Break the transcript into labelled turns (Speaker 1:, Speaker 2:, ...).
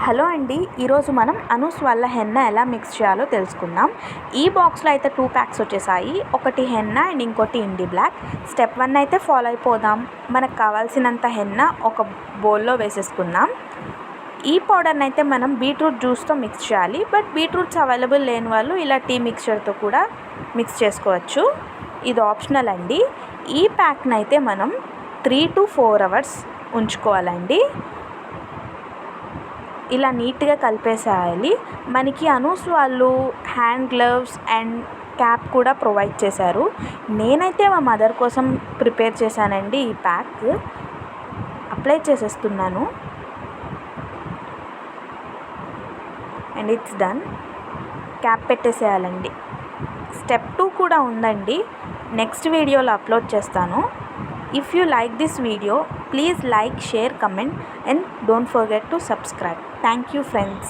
Speaker 1: Hello అండి, ఈరోజు మనం అనూస్ వాళ్ళ హెన్నా ఎలా మిక్స్ చేయాలో తెలుసుకుందాం. ఈ బాక్స్లో అయితే 2 ప్యాక్స్ వచ్చేసాయి. ఒకటి హెన్నా అండ్ ఇంకోటి ఇండి బ్లాక్. స్టెప్ 1 అయితే ఫాలో అయిపోదాం. మనకు కావాల్సినంత హెన్నా ఒక బౌల్లో వేసేసుకుందాం. ఈ పౌడర్ని అయితే మనం బీట్రూట్ జ్యూస్తో మిక్స్ చేయాలి. బట్ బీట్రూట్స్ అవైలబుల్ లేని వాళ్ళు ఇలా టీ మిక్చర్తో కూడా మిక్స్ చేసుకోవచ్చు. ఇది ఆప్షనల్ అండి. ఈ ప్యాక్ని అయితే మనం 3 to 4 hours ఉంచుకోవాలండి. ఇలా నీట్గా కలిపేసేయాలి. మనకి అనూస్ వాళ్ళు హ్యాండ్ గ్లవ్స్ అండ్ క్యాప్ కూడా ప్రొవైడ్ చేశారు. నేనైతే మా మదర్ కోసం ప్రిపేర్ చేశానండి. ఈ ప్యాక్ అప్లై చేసేస్తున్నాను అండ్ ఇట్స్ డన్. క్యాప్ పెట్టేసేయాలండి. స్టెప్ 2 కూడా ఉందండి, నెక్స్ట్ వీడియోలో అప్లోడ్ చేస్తాను. If you like this video, please like, share, comment and don't forget to subscribe. Thank you friends.